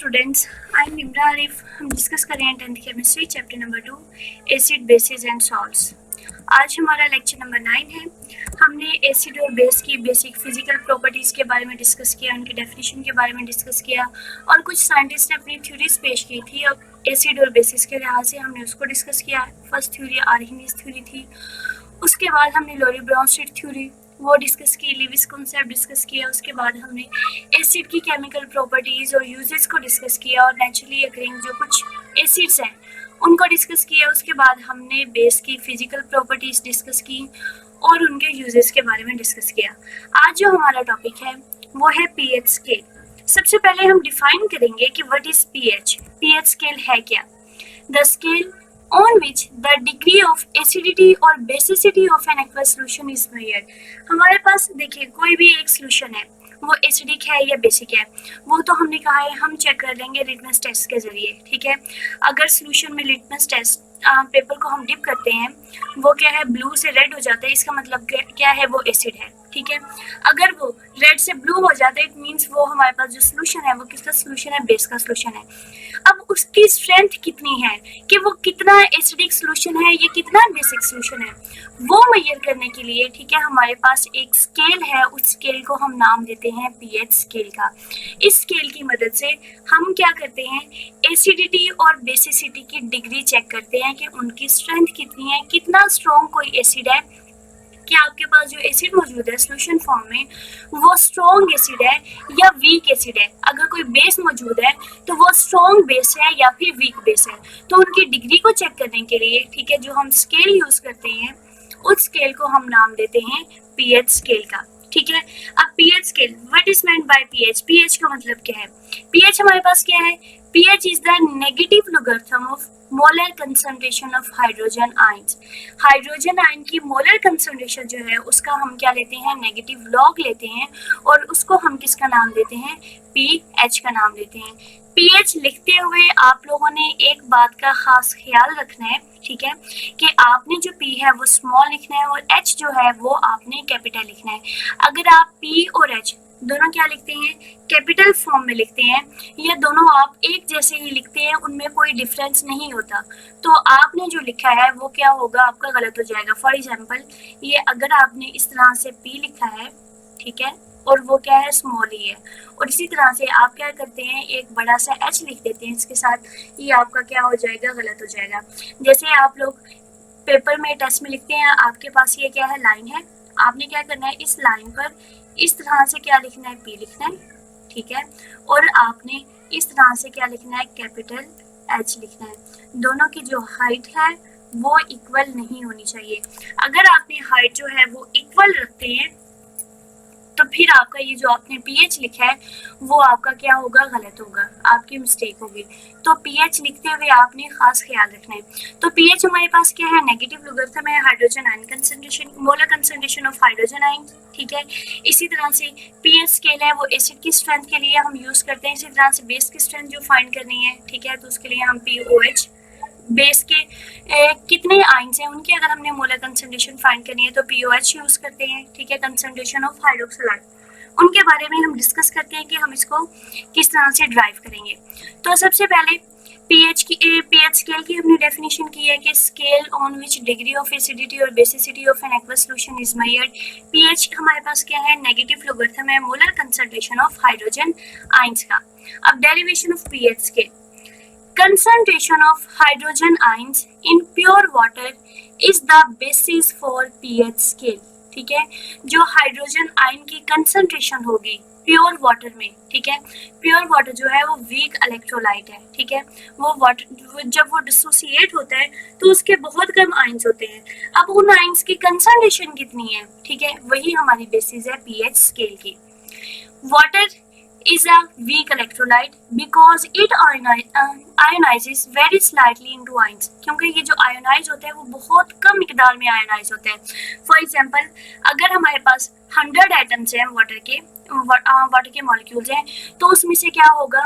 Students, I am Nimra Arif. हम discuss कर रहे हैं 10th chemistry chapter number 2 acid basis and salts. आज हमारा लेक्चर नंबर 9 है। हमने एसिड और बेस की बेसिक फिजिकल प्रॉपर्टीज़ के बारे में डिस्कस किया, उनकी डेफिनेशन के बारे में डिस्कस किया और कुछ साइंटिस्ट ने अपनी थ्योरीज पेश की थी। अब एसिड और बेसिस के लिहाज से हमने उसको डिस्कस किया। फर्स्ट थ्योरी आर्गेनिस थ्योरी थी, उसके बाद हमने लॉरी ब्राउनस्टीट थ्योरी वो डिस्कस की, लिविस कॉन्सेप्ट डिस्कस किया। उसके बाद हमने एसिड की केमिकल प्रॉपर्टीज़ और यूजेस को डिस्कस किया और नेचुरली अकरिंग जो कुछ एसिड्स हैं उनको डिस्कस किया। उसके बाद हमने बेस की फिजिकल प्रॉपर्टीज़ डिस्कस की और उनके यूजेस के बारे में डिस्कस किया। आज जो हमारा टॉपिक है वो है पीएच स्केल। सबसे पहले हम डिफाइन करेंगे कि what is pH. PH scale है क्या? The scale on which the degree of acidity or basicity of an aqueous solution is measured। हमारे पास देखिए कोई भी एक सोल्यूशन है, वो एसिडिक है या बेसिक है, वो तो हमने कहा है हम चेक कर लेंगे लिटमस टेस्ट के जरिए। ठीक है, अगर सोल्यूशन में लिटमस टेस्ट पेपर को हम डिप करते हैं, वो क्या है, ब्लू से रेड हो जाता है, इसका मतलब क्या है, वो एसिड है। ठीक है, अगर वो रेड से ब्लू हो जाता है, इट मीन्स वो हमारे पास जो सोल्यूशन है वो किसका सोल्यूशन है, बेस का सोल्यूशन है। अब उसकी स्ट्रेंथ कितनी है कि वो कितना एसिडिक सोल्यूशन है या कितना बेसिक सोल्यूशन है, वो मेजर करने के लिए ठीक है हमारे पास एक स्केल है। उस स्केल को हम नाम देते हैं पीएच स्केल का। इस स्केल की मदद से हम क्या करते हैं, एसिडिटी और बेसिसिटी की डिग्री चेक करते हैं कि उनकी स्ट्रेंथ कितनी है, कितना स्ट्रॉन्ग कोई एसिड है, कि आपके पास जो एसिड मौजूद है सोल्यूशन फॉर्म में वो स्ट्रॉन्ग एसिड है या वीक एसिड है। अगर कोई बेस मौजूद है तो वो स्ट्रॉन्ग बेस है या फिर वीक बेस है। तो उनकी डिग्री को चेक करने के लिए ठीक है जो हम स्केल यूज करते हैं, उस स्केल को हम नाम देते हैं पीएच स्केल का। ठीक है, अब pH scale, what is meant by pH? PH का मतलब क्या है? पीएच हमारे पास क्या है? pH is the negative logarithm of molar concentration of hydrogen ions. Hydrogen ion की मोलर कंसंट्रेशन जो है उसका हम क्या लेते हैं, नेगेटिव लॉग लेते हैं और उसको हम किसका नाम देते हैं, पीएच का नाम देते हैं। पीएच लिखते हुए आप लोगों ने एक बात का खास ख्याल रखना है, ठीक है, कि आपने जो पी है वो स्मॉल लिखना है और एच जो है वो आपने कैपिटल लिखना है। अगर आप पी और एच दोनों क्या लिखते हैं, कैपिटल फॉर्म में लिखते हैं, या दोनों आप एक जैसे ही लिखते हैं, उनमें कोई डिफरेंस नहीं होता, तो आपने जो लिखा है वो क्या होगा, आपका गलत हो जाएगा। फॉर एग्जांपल ये अगर आपने इस तरह से पी लिखा है, ठीक है, और वो क्या है, स्मॉल ही है, और इसी तरह से आप क्या करते हैं, एक बड़ा सा एच लिख देते हैं इसके साथ, ये आपका क्या हो जाएगा, गलत हो जाएगा। जैसे आप लोग पेपर में टेस्ट में लिखते हैं, आपके पास ये क्या है, लाइन है, आपने क्या करना है, इस लाइन पर इस तरह से क्या लिखना है, पी लिखना है, ठीक है, और आपने इस तरह से क्या लिखना है, कैपिटल एच लिखना है। दोनों की जो हाइट है वो इक्वल नहीं होनी चाहिए। अगर आपने हाइट जो है वो इक्वल रखते हैं तो फिर आपका ये जो आपने पीएच लिखा है वो आपका क्या होगा, गलत होगा, आपकी मिस्टेक होगी। तो पीएच लिखते हुए आपने खास ख्याल रखना है। तो पीएच हमारे पास क्या है, नेगेटिव लोगरिथम है hydrogen ion concentration, molar concentration of hydrogen ion. ठीक है, इसी तरह से पीएच स्केल है वो एसिड की स्ट्रेंथ के लिए हम यूज करते हैं। इसी तरह से बेस की स्ट्रेंथ जो फाइंड करनी है, ठीक है, तो उसके लिए हम पीओएच, बेस के कितने आयंस हैं उनकी अगर हमने मोलर कंसंट्रेशन फाइंड करनी है तो पीओएच यूज करते हैं। ठीक है, कंसंट्रेशन ऑफ हाइड्रोक्साइड, उनके बारे में हम डिस्कस करते हैं कि हम इसको किस तरह से ड्राइव करेंगे। तो सबसे पहले पीएच स्केल की हमने डेफिनेशन की है कि scale on which degree of acidity और basicity of an aqueous solution is measured. PH हमारे पास क्या है, नेगेटिव लोगरिथम है molar concentration of hydrogen ions का। अब derivation of pH scale, concentration of hydrogen ions in pure water is the basis for pH scale। ठीक है, जो हाइड्रोजन आयन की कंसंट्रेशन होगी प्योर वाटर में, ठीक है, प्योर वाटर जो है वो वीक इलेक्ट्रोलाइट है। ठीक है, वो वाटर जब वो डिसोसिएट होता है तो उसके बहुत कम आयंस होते हैं। अब उन आयंस की कंसंट्रेशन कितनी है, ठीक है, वही हमारी बेसिस है पीएच स्केल की। Water is a weak electrolyte because it ionizes very slightly into ions। क्योंकि ये जो आयोनाइज होते हैं वो बहुत कम मिकदार में आयोनाइज होते हैं। फॉर एग्जांपल अगर हमारे पास 100 एटम्स हैं वाटर के मॉलिक्यूल्स हैं, तो उसमें से क्या होगा,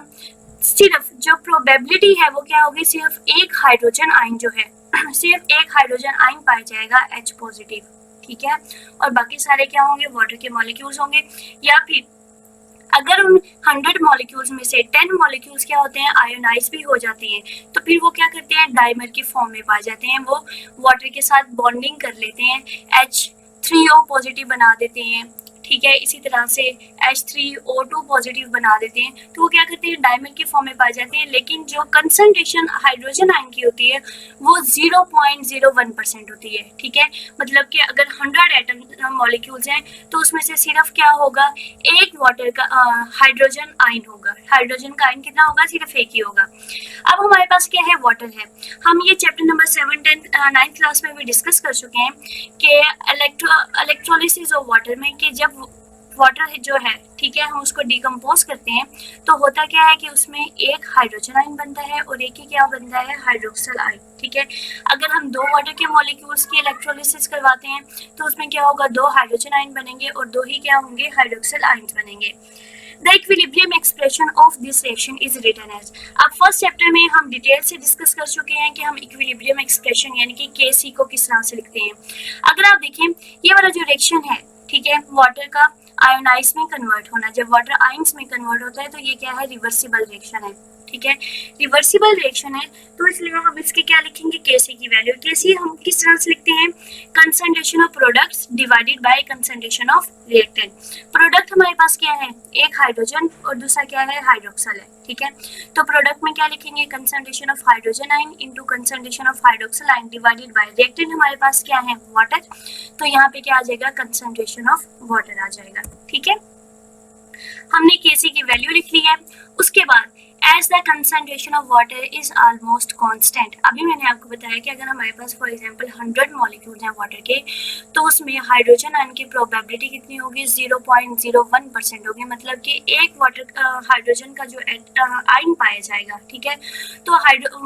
सिर्फ जो प्रोबेबिलिटी है वो क्या होगी, सिर्फ एक हाइड्रोजन आयन जो है सिर्फ एक हाइड्रोजन आयन पाया जाएगा H पॉजिटिव। ठीक है, और बाकी सारे क्या होंगे, वाटर के मॉलिक्यूल्स होंगे। या फिर अगर उन 100 मॉलिक्यूल्स में से 10 मॉलिक्यूल्स क्या होते हैं, आयोनाइज भी हो जाते हैं, तो फिर वो क्या करते हैं, डाइमर की फॉर्म में पा जाते हैं, वो वाटर के साथ बॉन्डिंग कर लेते हैं, H3O पॉजिटिव बना देते हैं, ठीक है। इसी तरह से H3O2 पॉजिटिव बना देते हैं, तो वो क्या करते हैं, डायमंड की फॉर्म में पाए जाते हैं। लेकिन जो कंसंट्रेशन हाइड्रोजन आयन की होती है वो 0.01% होती है, ठीक है। मतलब कि अगर 100 एटम मॉलिक्यूल्स हैं तो उसमें से सिर्फ क्या होगा, एक वाटर का हाइड्रोजन आयन होगा। हाइड्रोजन का आयन कितना होगा, सिर्फ एक ही होगा। अब हमारे पास क्या है, वाटर है। हम ये चैप्टर नंबर 7, 10, 9th क्लास में भी डिस्कस कर चुके हैं कि इलेक्ट्रोलिसिस ऑफ वाटर में कि जब वाटर जो है, ठीक है, हम उसको डिकम्पोज करते हैं तो होता क्या है कि उसमें एक हाइड्रोजन आयन बनता है और एक ही क्या बनता है, हाइड्रोक्सल आयन, ठीक है। अगर हम दो वाटर के मॉलिक्यूल्स की इलेक्ट्रोलिसिस करवाते हैं तो उसमें क्या होगा, दो हाइड्रोजन आयन बनेंगे और दो ही क्या होंगे, हाइड्रोक्सल आयन बनेंगे। The equilibrium expression of this reaction is written as। अब फर्स्ट चैप्टर में हम डिटेल से डिस्कस कर चुके हैं कि हम इक्विलिब्रियम एक्सप्रेशन यानी कि Kc को किस तरह से लिखते हैं। अगर आप देखें ये वाला जो रिएक्शन है, ठीक है, वाटर का आयोनाइज में कन्वर्ट होना, जब वाटर आयंस में कन्वर्ट होता है तो ये क्या है, रिवर्सिबल रिएक्शन है, ठीक है। रिवर्सिबल रिएक्शन है तो इसलिए हम इसके क्या लिखेंगे, Kc की वैल्यू। Kc हम किस तरह से लिखते हैं, concentration of products divided by concentration of reactant. Product हमारे पास क्या है, एक हाइड्रोजन और दूसरा क्या है, हाइड्रोक्सल है, ठीक है। तो प्रोडक्ट में क्या लिखेंगे, concentration of hydrogen ion into concentration of hydroxyl ion divided by reactant हमारे पास क्या है, वाटर। तो यहाँ पे क्या आ जाएगा, कंसंट्रेशन ऑफ वाटर आ जाएगा, ठीक है। हमने Kc की वैल्यू लिख ली है। उसके बाद as the concentration of water is almost constant, अभी मैंने आपको बताया कि अगर हमारे पास फॉर एग्जांपल 100 मॉलिक्यूल्स हैं वाटर के तो उसमें हाइड्रोजन आयन की प्रोबेबिलिटी कितनी होगी, 0.01% होगी। मतलब कि एक वाटर हाइड्रोजन का जो आयन पाया जाएगा, ठीक है। तो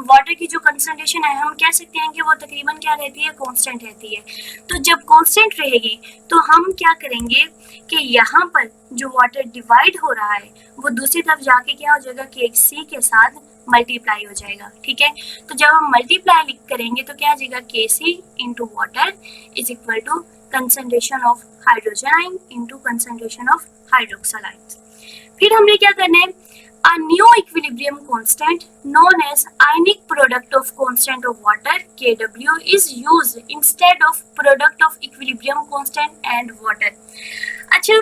वाटर की जो कंसंट्रेशन है हम कह सकते हैं कि वो तकरीबन क्या रहती है, कांस्टेंट रहती है। तो जब कांस्टेंट रहेगी तो हम क्या करेंगे कि यहाँ पर जो वाटर डिवाइड हो रहा है वो दूसरी तरफ जाके क्या हो जाएगा, Kc के साथ मल्टीप्लाई हो जाएगा, ठीक है। तो जब हम मल्टीप्लाई करेंगे तो क्या आ जाएगा, Kc into water is equal to concentration of hydrogen ion into concentration of hydroxyl ion. फिर हमने क्या करना है, a new equilibrium constant known as ionic product of constant of water Kw is used instead of product of equilibrium constant and water। अच्छा,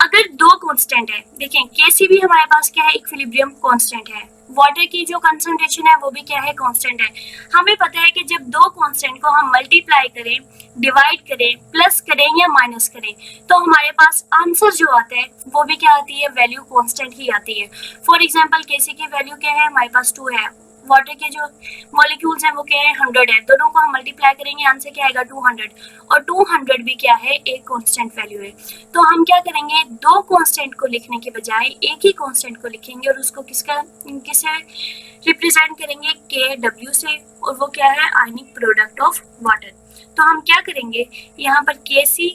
अगर दो constant है, देखें Kc भी हमारे पास क्या है, इक्विलिब्रियम कांस्टेंट है, वाटर की जो कंसंट्रेशन है वो भी क्या है, कांस्टेंट है। हमें पता है कि जब दो कांस्टेंट को हम मल्टीप्लाई करें, डिवाइड करें, प्लस करें या माइनस करें तो हमारे पास आंसर जो आता है वो भी क्या आती है, वैल्यू कांस्टेंट ही आती है। फॉर एग्जांपल Kc की वैल्यू क्या है, हमारे पास 2 है, वाटर के जो मॉलिक्यूल्स हैं वो क्या है, 100 है, दोनों को हम मल्टीप्लाई करेंगे आंसर क्या आएगा, 200। और 200 भी क्या है, एक कांस्टेंट वैल्यू है। तो हम क्या करेंगे, दो कांस्टेंट को लिखने के बजाय एक ही कांस्टेंट को लिखेंगे और उसको किसे रिप्रेजेंट करेंगे, Kw से, और वो क्या है, आयनिक प्रोडक्ट ऑफ वाटर। तो हम क्या करेंगे, यहाँ पर Kc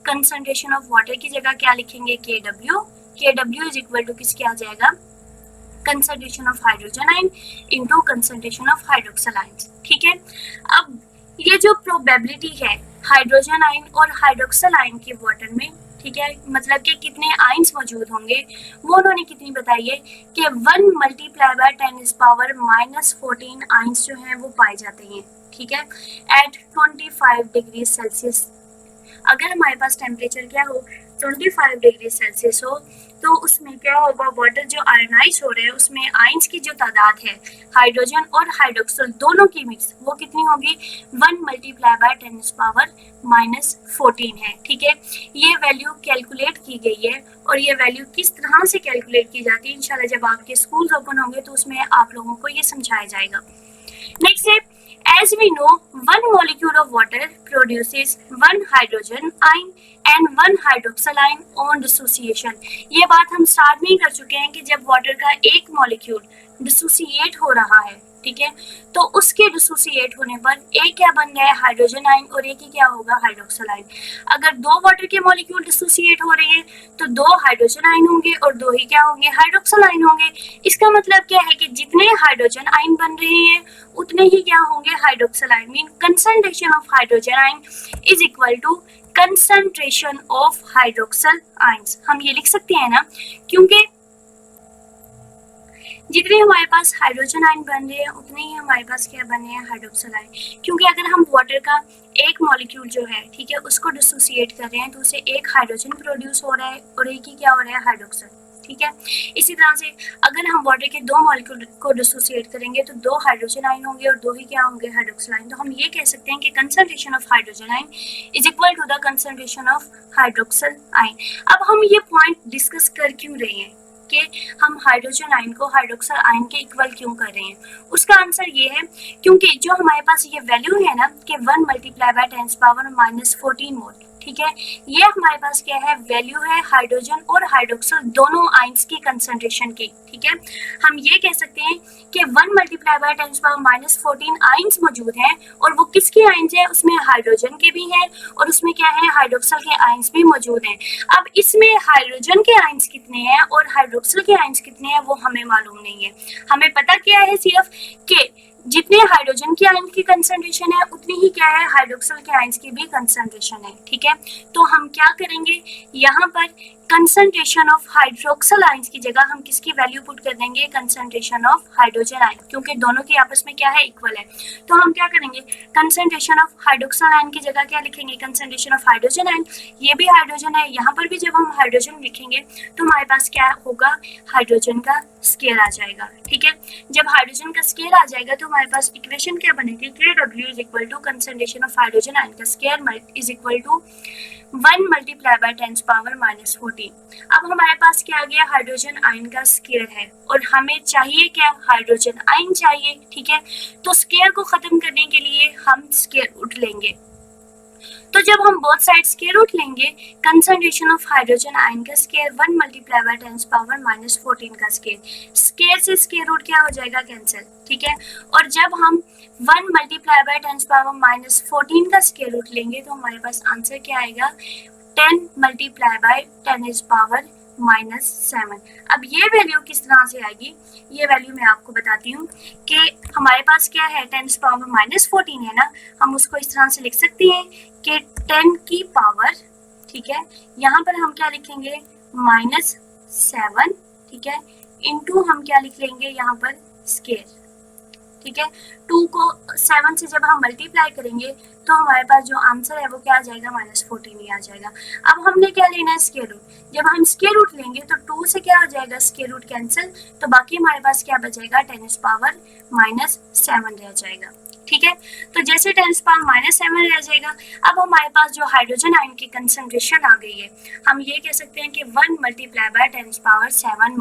कंसंट्रेशन ऑफ वाटर की जगह क्या लिखेंगे, Kw इज इक्वल टू किसके आ जाएगा, concentration of hydrogen ion into concentration of hydroxyl ion, ठीक है। अब ये जो प्रोबेबिलिटी है हाइड्रोजन आयन और हाइड्रोक्सल आयन के वाटर में, ठीक है, मतलब कि कितने आयंस मौजूद होंगे वो उन्होंने कितनी बताई है कि 1 मल्टीप्लाई बाय 10⁻⁻14 आयंस जो हैं वो पाए जाते हैं, ठीक है, एट 25 डिग्री सेल्सियस। अगर हमारे पास टेम्परेचर क्या हो, 25 डिग्री सेल्सियस हो, तो उसमें क्या होगा, वाटर जो आयनाइज हो रहे हैं उसमें आयंस की जो तादाद है हाइड्रोजन और हाइड्रोक्सल दोनों की मिक्स वो कितनी होगी, 1 मल्टीप्लाई बाय 10⁻⁻14 है, ठीक है। ये वैल्यू कैलकुलेट की गई है और ये वैल्यू किस तरह से कैलकुलेट की जाती है इंशाल्लाह जब आपके स्कूल्स ओपन होंगे तो उसमें आप लोगों को ये समझाया जाएगा। नेक्स्ट है, as we know, one molecule of water produces one hydrogen ion and one hydroxyl ion on dissociation। ये बात हम स्टार्ट में ही कर चुके हैं कि जब वाटर का एक मॉलिक्यूल डिसोसिएट हो रहा है, ठीक है, तो उसके डिसोसिएट होने पर एक क्या बन गया है, हाइड्रोजन आयन, और एक ही क्या होगा, हाइड्रोक्सल आयन। अगर दो वाटर के मॉलिक्यूल डिसोसिएट हो रहे हैं तो दो हाइड्रोजन आयन होंगे और दो ही क्या होंगे, हाइड्रोक्सल आयन होंगे। इसका मतलब क्या है कि जितने हाइड्रोजन आयन बन रहे हैं उतने ही क्या होंगे, hydroxyl ion. Mean concentration of hydrogen ion is equal to concentration of hydroxyl ions. हम ये लिख सकते हैं ना, क्योंकि जितने हमारे पास हाइड्रोजन आयन बन रहे हैं उतने ही हमारे पास क्या बन रहे हैं, हाइड्रोक्सल आयन। क्योंकि अगर हम वाटर का एक मॉलिक्यूल जो है, ठीक है, उसको डिसोसिएट कर रहे हैं तो उसे एक हाइड्रोजन प्रोड्यूस हो रहा है और एक ही क्या हो रहा है, हाइड्रोक्सल। ठीक है, इसी तरह से अगर हम वाटर के दो मॉलिक्यूल को डिसोसिएट करेंगे तो दो हाइड्रोजन आयन होंगे और दो ही क्या होंगे, हाइड्रोक्सल आयन। तो हम ये कह सकते हैं कि concentration of hydrogen ion is equal to the concentration of hydroxyl ion. अब हम ये पॉइंट डिस्कस कर क्यों रहे हैं कि हम हाइड्रोजन आयन को हाइड्रोक्सल आयन के इक्वल क्यों कर रहे हैं? उसका आंसर ये है क्योंकि जो हमारे पास ये वैल्यू है ना कि 1 मल्टीप्लाई बाय 10⁻⁻14 मोल, ठीक है, ये हमारे पास क्या है, वैल्यू है हाइड्रोजन और हाइड्रोक्सल दोनों आयंस की कंसंट्रेशन की। ठीक है, हम ये कह सकते हैं कि 1 मल्टीप्लाई बाय 10⁻⁻14 आयंस मौजूद हैं और वो किसके आयंस हैं, उसमें हाइड्रोजन के भी हैं और उसमें क्या है, हाइड्रोक्सल के आयंस भी मौजूद हैं। अब इसमें हाइड्रोजन के आयंस कितने हैं और हाइड्रोक्सल के आयंस कितने हैं वो हमें मालूम नहीं है। हमें पता क्या है सिर्फ कि जितने हाइड्रोजन के आयन की कंसंट्रेशन है उतनी ही क्या है, हाइड्रोक्सल के आयंस की भी कंसंट्रेशन है। ठीक है, तो हम क्या करेंगे, यहाँ पर कंसंट्रेशन ऑफ हाइड्रोक्सल आयंस की जगह हम किसकी वैल्यू पुट कर देंगे, कंसंट्रेशन ऑफ हाइड्रोजन आयन, क्योंकि दोनों के आपस में क्या है, इक्वल है। तो हम क्या करेंगे, कंसंट्रेशन ऑफ हाइड्रोक्सल आयन की जगह क्या लिखेंगे, कंसंट्रेशन ऑफ हाइड्रोजन आयन। ये भी हाइड्रोजन है, यहाँ पर भी जब हम हाइड्रोजन लिखेंगे तो हमारे पास क्या होगा, हाइड्रोजन का स्केयर आ जाएगा। ठीक है, जब हाइड्रोजन का स्केयर आ जाएगा तो हमारे पास इक्वेशन क्या बनेगी, KW is equal to concentration of hydrogen ion का square is equal to 1 multiply by 10⁻⁻14। अब हमारे पास क्या आ गया, हाइड्रोजन आयन का स्केयर है और हमें चाहिए क्या, हाइड्रोजन आयन चाहिए। ठीक है, तो स्केयर को खत्म करने के लिए हम स्केयर रूट लेंगे। तो जब हम बोथ साइड स्केयर रूट लेंगे, कंसंट्रेशन ऑफ हाइड्रोजन आयन का स्केयर 1 मल्टीप्लाई बाय 10⁻⁻14 का स्केयर से स्केयर रूट क्या हो जाएगा, कैंसिल। ठीक है, और जब हम 1 मल्टीप्लाई बाय 10⁻⁻14 का स्केयर रूट लेंगे तो हमारे पास आंसर क्या आएगा, 10 मल्टीप्लाई बाय 10⁻⁻7। अब ये वैल्यू किस तरह से आएगी, ये वैल्यू मैं आपको बताती हूँ कि हमारे पास क्या है, 10⁻⁻14 है ना, हम उसको इस तरह से लिख सकते हैं कि 10 की पावर, ठीक है, यहाँ पर हम क्या लिखेंगे, -7, ठीक है, इंटू हम क्या लिख लेंगे यहाँ पर, स्केयर। ठीक है, 2 को 7 से जब हम मल्टीप्लाई करेंगे तो हमारे पास जो आंसर है वो क्या आ जाएगा, -14 ही आ जाएगा। अब हमने क्या लेना है, स्केयर रूट। जब हम स्केयर रूट लेंगे तो 2 से क्या हो जाएगा, स्केयर रूट कैंसिल, तो बाकी हमारे पास क्या बचेगा, 10⁻⁻7 रह जाएगा। ठीक है, तो जैसे 10⁻⁻7 रह जाएगा, अब हमारे पास जो हाइड्रोजन आयन की कंसंट्रेशन आ गई है, हम ये कह सकते हैं कि 1 multiply by 10⁻7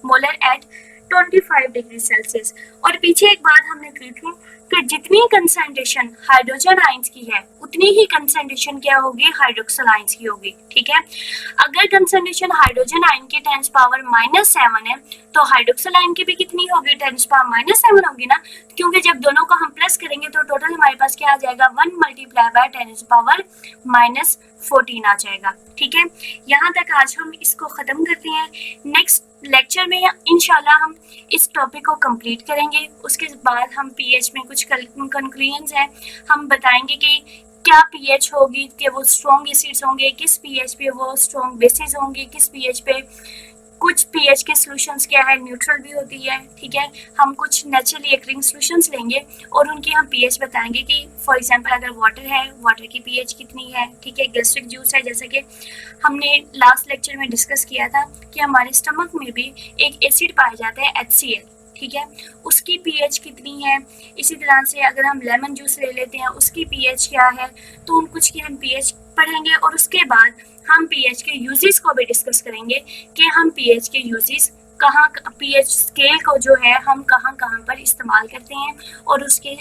molar at 25 degree Celsius. और पीछे एक बात हमने की थी कि जितनी कंसंट्रेशन हाइड्रोजन आयंस की है उतनी ही कंसंट्रेशन क्या होगी, हाइड्रोक्सल आयंस की होगी। ठीक है, अगर कंसंट्रेशन हाइड्रोजन आयन की 10⁻⁻7 है तो हाइड्रोक्सल आयन की भी कितनी होगी, 10⁻⁻7 होगी ना, क्योंकि जब दोनों को हम प्लस करेंगे तो टोटल हमारे पास क्या आ जाएगा, 1 मल्टीप्लाई बाय 10⁻⁻14 आ जाएगा। ठीक है, यहाँ तक आज हम इसको खत्म करते हैं। नेक्स्ट लेक्चर में इंशाल्लाह हम इस टॉपिक को कंप्लीट करेंगे। उसके बाद हम पीएच में कुछ कंक्लूजन्स हैं, हम बताएंगे कि क्या पीएच होगी, कि वो स्ट्रॉन्ग एसिड्स होंगे, किस पीएच पे वो स्ट्रॉन्ग बेसिस होंगे, किस पीएच पे कुछ पीएच के सॉल्यूशंस क्या है, न्यूट्रल भी होती है। ठीक है, हम कुछ नेचुरली अकरिंग सॉल्यूशंस लेंगे और उनकी हम पीएच बताएंगे कि फॉर एग्जांपल अगर वाटर है, वाटर की पीएच कितनी है। ठीक है, गैस्ट्रिक जूस है, जैसे कि हमने लास्ट लेक्चर में डिस्कस किया था कि हमारे स्टमक में भी एक एसिड पाया जाता है HCl, ठीक है, उसकी पीएच कितनी है। इसी तरह से अगर हम लेमन जूस ले लेते हैं उसकी पीएच क्या है, तो उन कुछ की हम पीएच पढ़ेंगे और उसके बाद हम पीएच के यूजेस को भी डिस्कस करेंगे कि हम पीएच के यूजेस कहाँ, पीएच स्केल को जो है हम कहाँ कहाँ पर इस्तेमाल करते हैं और उसके